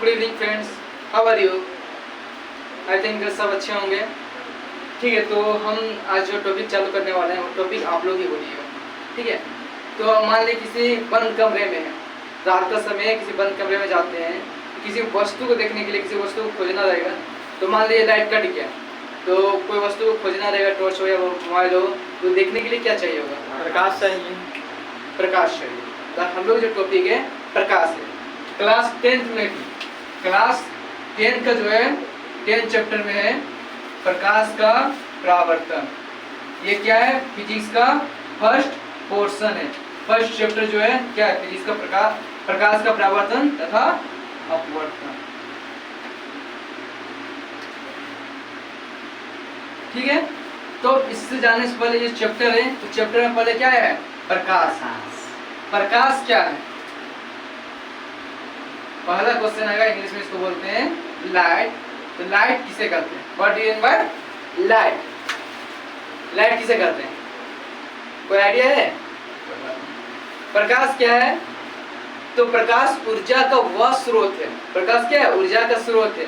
Good evening friends, how are you? I think सब अच्छे होंगे। ठीक है, तो हम आज जो टॉपिक चालू करने वाले हैं वो टॉपिक आप लोग ही बोलिएगा। ठीक है, तो मान लीजिए किसी बंद कमरे में है, रात का समय किसी बंद कमरे में जाते हैं, किसी वस्तु को देखने के लिए किसी वस्तु को खोजना रहेगा। तो मान लीजिए लाइट कट गया, तो कोई वस्तु को खोजना रहेगा, टॉर्च हो या मोबाइल हो, तो देखने के लिए क्या चाहिए होगा? प्रकाश चाहिए। प्रकाश चाहिए। तो हम लोग जो टॉपिक है प्रकाश है। क्लास 10th में भी, क्लास 10 का जो है 10 चैप्टर में है प्रकाश का परावर्तन। ये क्या है? फिजिक्स का फर्स्ट पोर्शन है। फर्स्ट चैप्टर जो है क्या है? फिजिक्स का प्रकाश का परावर्तन तथा अपवर्तन। ठीक है, तो इससे जाने से पहले ये चैप्टर है, तो चैप्टर में पहले क्या है? प्रकाश। प्रकाश क्या है? पहला क्वेश्चन आएगा, इंग्लिश में इसको बोलते हैं लाइट। तो लाइट किसे कहते हैं? What do you mean by light? Light किसे कहते हैं? कोई आइडिया है? प्रकाश क्या है? तो प्रकाश ऊर्जा का वह स्रोत है। प्रकाश क्या है? ऊर्जा का स्रोत है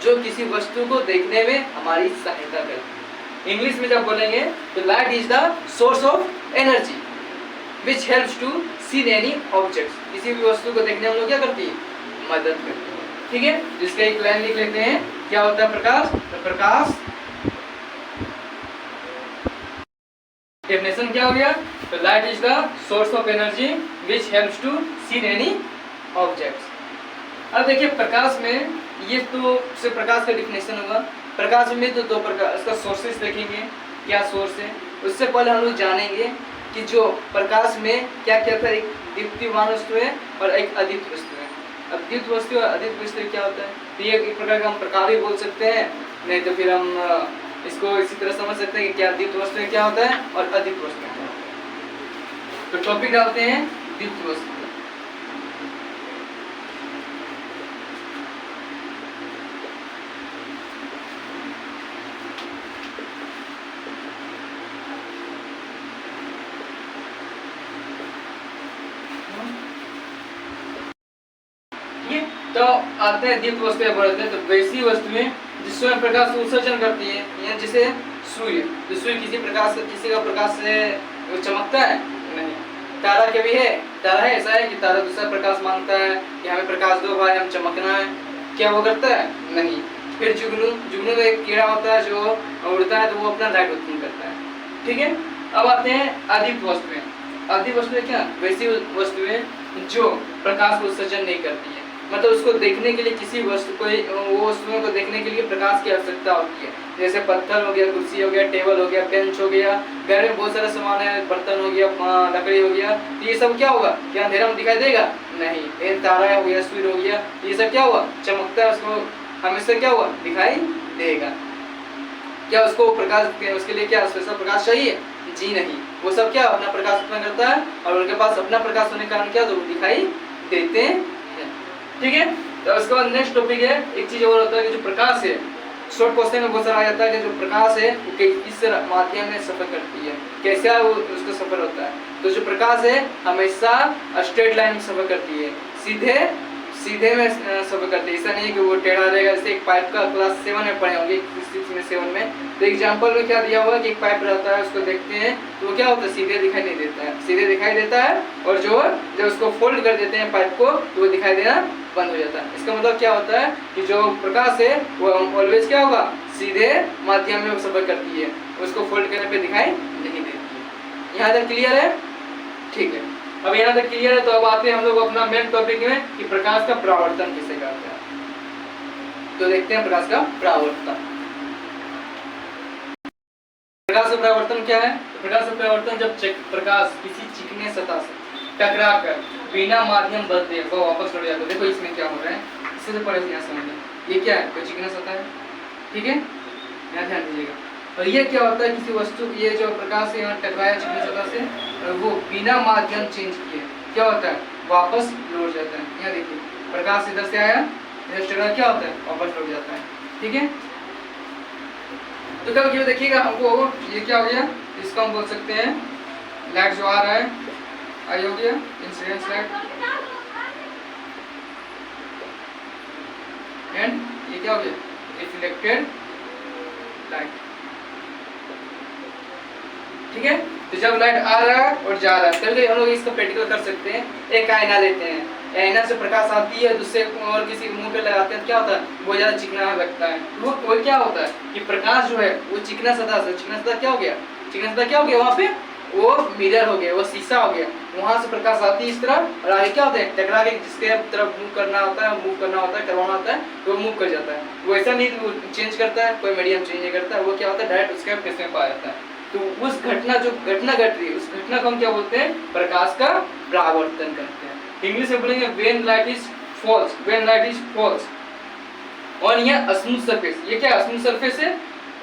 जो किसी वस्तु को देखने में हमारी सहायता करती है। इंग्लिश में जब बोलेंगे तो light is the source of energy which helps to see any objects. किसी भी वस्तु को देखने में हम लोग क्या करती है? मदद करती है। ठीक है, जिसका एक लाइन लिख लेते हैं। क्या होता है प्रकाश? तो प्रकाश डेफिनेशन क्या हो गया? तो light is the source of energy which helps to see any objects. अब देखिए प्रकाश में ये तो से प्रकाश का डिफिनेशन हुआ। प्रकाश में तो दो प्रकार, इसका सोर्सेस देखेंगे, क्या सोर्स है। उससे पहले हम लोग जानेंगे कि जो प्रकाश में क्या क्या था। एक दीप्तिमान वस्तु है और एक अदीप्त वस्तु है। अब दीप्त वस्तु और अदीप्त वस्तु क्या होता है? तो ये एक प्रकार का हम प्रकार ही बोल सकते हैं, नहीं तो फिर हम इसको इसी तरह समझ सकते हैं कि क्या दीप्त वस्तु क्या होता है और अदीप्त वस्तु क्या होता है। तो टॉपिक डालते हैं दीप्त वस्तु। तो आते हैं दीप्त वस्तुएं बोलते हैं। तो वैसी वस्तुएं जिसमें प्रकाश उत्सर्जन करती है, या जैसे सूर्य। तो सूर्य किसी का प्रकाश से वो चमकता है? नहीं। तारा के भी है? तारा है, ऐसा है कि तारा दूसरा प्रकाश मांगता है कि हमें प्रकाश दो भाई, हम चमकना है, क्या वो करता है? नहीं। फिर जुगनू में एक कीड़ा होता है जो उड़ता है, तो वो अपना लाइट उत्पन्न करता है। ठीक है, अब आते हैं अदीप्त वस्तुएं। अदीप्त वस्तुएं क्या? वैसी वस्तुएं जो प्रकाश को उत्सर्जन नहीं करती है, मतलब उसको देखने के लिए किसी वस्तु को, वो वस्तुओं को देखने के लिए प्रकाश की आवश्यकता होती है। जैसे पत्थर हो गया, कुर्सी हो गया, टेबल हो गया, बेंच हो गया, घर में बहुत सारे सामान है, बर्तन हो गया, लकड़ी हो गया। तो ये सब क्या होगा? क्या अंधेरा में दिखाई देगा? नहीं। ये तारा हो गया, सूर्य हो गया, ये सब क्या हुआ? चमकता है, उसको हमेशा क्या हुआ? दिखाई देगा। क्या उसको प्रकाश, उसके लिए क्या स्पेशल प्रकाश चाहिए? जी नहीं। वो सब क्या अपना प्रकाश उत्पन्न करता है, और उनके पास अपना प्रकाश होने के कारण क्या दिखाई देते हैं। ठीक है, तो उसके बाद नेक्स्ट टॉपिक है, एक चीज और होता है कि जो प्रकाश है, शॉर्ट क्वेश्चन में बहुत सारा आ जाता है कि जो प्रकाश है वो किस माध्यम में सफर करती है, कैसे वो उसका सफर होता है। तो जो प्रकाश है हमेशा स्ट्रेट लाइन में सफर करती है, सीधे में सफर करती है। ऐसा नहीं है कि वो टेढ़ा रहेगा। जैसे एक पाइप का क्लास 7 में पढ़े होंगे, 7 में, तो एग्जाम्पल में क्या दिया हुआ कि एक पाइप रहता है, उसको देखते हैं तो वो क्या होता है? सीधे दिखाई नहीं देता है, सीधे दिखाई देता है, और जब उसको फोल्ड कर देते हैं पाइप को, तो वो दिखाई देना बंद हो जाता है। इसका मतलब क्या होता है कि जो प्रकाश है वो ऑलवेज क्या होगा? सीधे माध्यम में सफर करती है, उसको फोल्ड करने पे दिखाई नहीं देती है। यहाँ तक क्लियर है? ठीक है, अब यहाँ तक क्लियर है। तो अब आते हैं हम लोग अपना मेन टॉपिक में कि प्रकाश का परावर्तन किसे कहते हैं। तो देखते हैं प्रकाश का परावर्तन। प्रकाश का परावर्तन क्या है? तो प्रकाश का परावर्तन जब प्रकाश किसी चिकने सतह से टकराकर बिना माध्यम बदले वो वापस लौट जाता है। देखो इसमें क्या हो रहा है, इससे से पहले यहाँ समझिए। ये क्या है? कोई चिकना सतह है, ठीक है, यहाँ ध्यान दीजिएगा। और ये क्या होता है? किसी वस्तु, ये जो प्रकाश से यहाँ टकराया चिकनी सतह से, वो बिना माध्यम चेंज किए क्या होता है? वापस लौट जाता है। यहाँ देखिए, प्रकाश इधर से आया, इधर टकरा, क्या होता है? वापस लौट जाता है। ठीक है, तो कब देखिएगा हमको ये क्या हो गया? इसको हम बोल सकते हैं लाइट जो आ रहा है, आई हो गया इंसिडेंस लाइट। एंड ये क्या हो गया, रिफ्लेक्टेड लाइट। ठीक है, तो जब लाइट आ रहा है और जा रहा है तभी हम लोग इसको प्रैक्टिकल कर सकते हैं। एक आईना लेते हैं, आईना से प्रकाश आती है, दूसरे और किसी मुंह पे लगाते हैं तो क्या होता है, वो ज्यादा चिकना लगता है। वो क्या होता है कि प्रकाश जो है वो चिकना सतह से, चिकना सतह क्या हो गया, चिकना सतह क्या हो गया, वहाँ पे वो मिरर हो गया, वो शीशा हो गया, वहां से प्रकाश आती है इस तरफ और आगे क्या होता है, टकरा के जिसके तरफ मूव करना होता है, करवाना होता है, तो वो मूव कर जाता है। वो ऐसा नहीं चेंज करता है, कोई मीडियम चेंज नहीं करता है, वो क्या होता है, डायरेक्ट उसके फेस में पा जाता है। तो उस घटना जो घटना घट रही है, उस घटना को हम क्या बोलते हैं, प्रकाश का परावर्तन कहते हैं। इंग्लिश में बोलेंगे when light is falls, when light is falls on a smooth surface. ये क्या स्मूथ सरफेस है,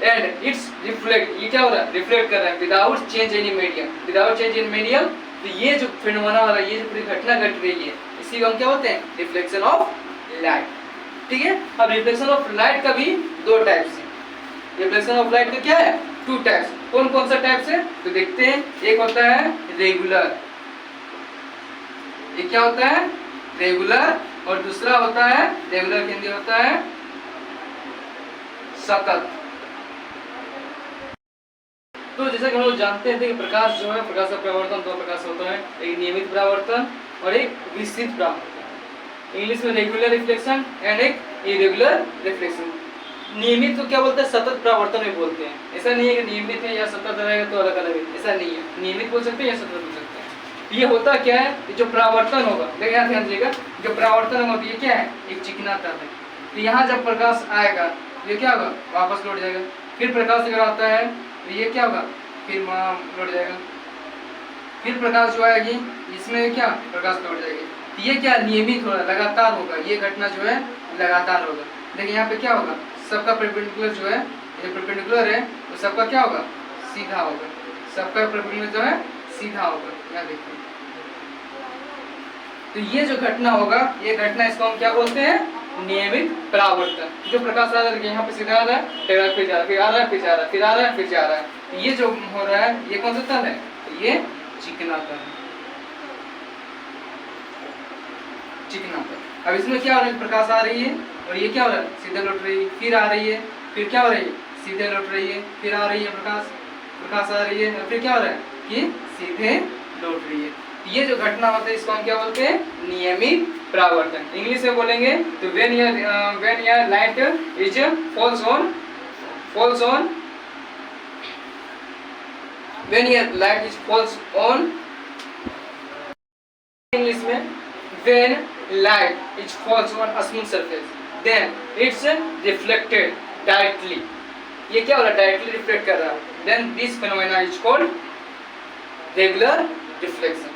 एंड इट्स रिफ्लेक्ट, ये क्या हो रहा है, रिफ्लेक्ट कर रहा है without change any medium, without change in medium. तो ये जो फिनोमेना हो रहा है, ये जो पूरी घटना घट रही है, इसी को हम क्या बोलते हैं, रिफ्लेक्शन ऑफ लाइट। ठीक है, अब रिफ्लेक्शन ऑफ लाइट का भी दो टाइप्स है। रिफ्लेक्शन ऑफ लाइट का क्या है, टू टाइप्स। कौन कौन सा टाइप्स है तो देखते हैं। एक होता है रेगुलर, ये क्या होता है, रेगुलर, और दूसरा होता है, रेगुलर के हिंदी होता है सतत। तो जैसा कि हम लोग जानते हैं कि प्रकाश जो है, प्रकाश का परावर्तन दो प्रकार से होता है, एक नियमित परावर्तन और एक विस्तृत परावर्तन। इंग्लिश में रेगुलर रिफ्लेक्शन एंड एक इरेगुलर रिफ्लेक्शन। नियमित तो क्या बोलते हैं, सतत परावर्तन में बोलते हैं। ऐसा नहीं है कि नियमित है या सतत रहेगा तो अलग अलग है, ऐसा नहीं है, नियमित बोल सकते हैं या सतत बोल सकते हैं। ये होता क्या है, जो परावर्तन होगा, देखिए यहाँ ध्यान दीजिएगा, जो परावर्तन होगा ये क्या है, एक चिकना तल है। तो यहाँ जब प्रकाश आएगा ये क्या होगा, वापस लौट जाएगा। फिर प्रकाश अगर आता है तो ये क्या होगा, फिर लौट जाएगा। फिर प्रकाश जो आएगी इसमें क्या, प्रकाश लौट जाएगी। तो ये क्या, नियमित होगा, लगातार होगा, ये घटना जो है लगातार होगा। देखिए यहाँ पे क्या होगा, सबका परपेंडिकुलर जो है, ये परपेंडिकुलर है तो सबका क्या होगा, सीधा होगा, सबका परपेंडिकुलर जो है सीधा होगा। यहाँ देखिए, तो ये जो घटना होगा, ये घटना, इसको हम क्या बोलते हैं, नियमित परावर्तन। जो प्रकाश आ रहा है यहाँ पे सीधा आ रहा है, फिर जा रहा है, फिर आ रहा है, फिर जा रहा है, फिर आ रहा है, फिर जा रहा है। ये जो हो रहा है ये कौन सा तल है, ये चिकना तल, चिकना तल। अब इसमें क्या हो रहा है, प्रकाश आ रही है और ये क्या हो रहा है, सीधे लौट रही है, फिर आ रही है, फिर क्या हो रही है, सीधे लौट रही है, फिर आ रही है, प्रकाश आ रही है, और फिर क्या हो रहा है कि सीधे लौट रही है। ये जो घटना होता है इसको हम क्या बोलते हैं, नियमित परावर्तन। इंग्लिश में बोलेंगे तो when your light is falls on when your light is falls on, English में when light is falls on a smooth surface then it's reflected directly. ये क्या हो रहा है, डायरेक्टली रिफ्लेक्ट कर रहा है, then this phenomena is called regular reflection.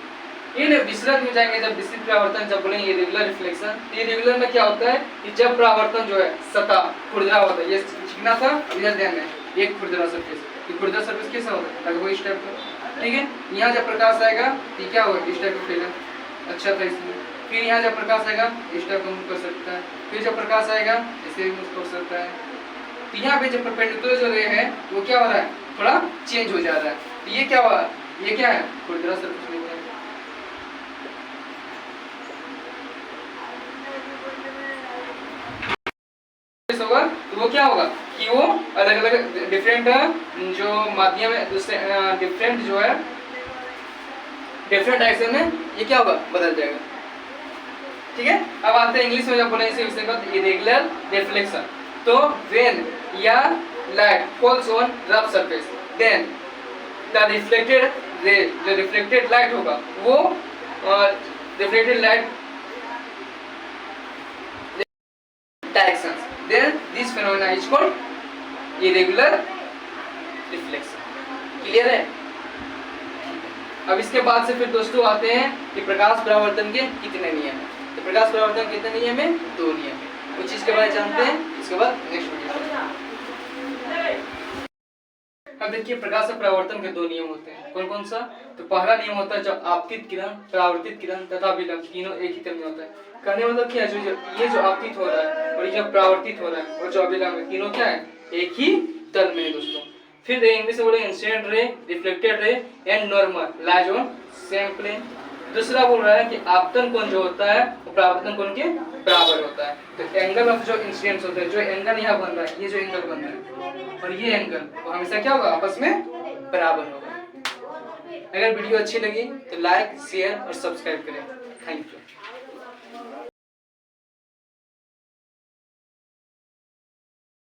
इन विस्तृत में जाएंगे, जब विस्तृत परावर्तन जब बोलेंगे रेगुलर रिफ्लेक्शन, ये रेगुलर में क्या होता है कि जब परावर्तन जो है सतह खुरदरा होता है, ये चिकना था, इधर ध्यान है, ये खुरदरा सरफेस, ये खुरदरा सरफेस कैसा होता है, लगभग इस टाइप का। ठीक है, यहाँ जब प्रकाश आएगा तो क्या होगा, इस टाइप का फैला, अच्छा था इसमें। फिर यहाँ जब प्रकाश आएगा इस टाइप का मूव कर सकता है, फिर जब प्रकाश आएगा इसे भी मूव कर सकता है। तो यहाँ पे जब परपेंडिकुलर जो रे है वो क्या हो रहा है, थोड़ा चेंज हो जा रहा है। तो ये क्या हुआ, ये क्या है, खुरदरा सरफेस में होगा। तो वो क्या होगा कि वो अलग अलग डिफरेंट जो माध्यम है, डिफरेंट जो है डिफरेंट डायरेक्शन में ये क्या होगा, बदल जाएगा। ठीक है, अब आते हैं इंग्लिश में, जब बोलेंगे इसे इरेगुलर रिफ्लेक्शन। तो व्हेन या light falls on rough surface then the reflected ray, जो रिफ्लेक्टेड लाइट होगा वो reflected light directions, then this phenomena is called irregular reflection। Clear है। अब इसके बाद से फिर दोस्तों आते हैं कि प्रकाश परावर्तन के कितने नियम हैं। तो प्रकाश परावर्तन कितने नियम है, दो नियम है। कुछ चीज के बारे में जानते हैं, इसके बाद नेक्स्ट वीडियो। अब देखिए प्रकाश परावर्तन के दो नियम होते हैं, कौन कौन सा। तो पहला नियम होता है जब आपतित किरण, परावर्तित किरण तथा विलंब तीनों एक ही तल में होता है। कहने मतलब क्या है, ये जो आपतित हो रहा है और ये जो परावर्तित हो रहा है और जो अभिलंब है, तीनों क्या है, एक ही तल में है दोस्तों। फिर इंग्लिश में बोले incident ray, reflected ray and normal lies on same plane. दूसरा बोल रहा है कि आपतन कोण जो होता है वो परावर्तन कोण के बराबर होता है। तो एंगल ऑफ जो इंसिडेंस होता है, जो एंगल यहाँ बन रहा है, ये जो एंगल बन रहा है और ये एंगल वो हमेशा क्या होगा, आपस में बराबर होगा। अगर वीडियो अच्छी लगी तो लाइक, शेयर और सब्सक्राइब करें। Thank you.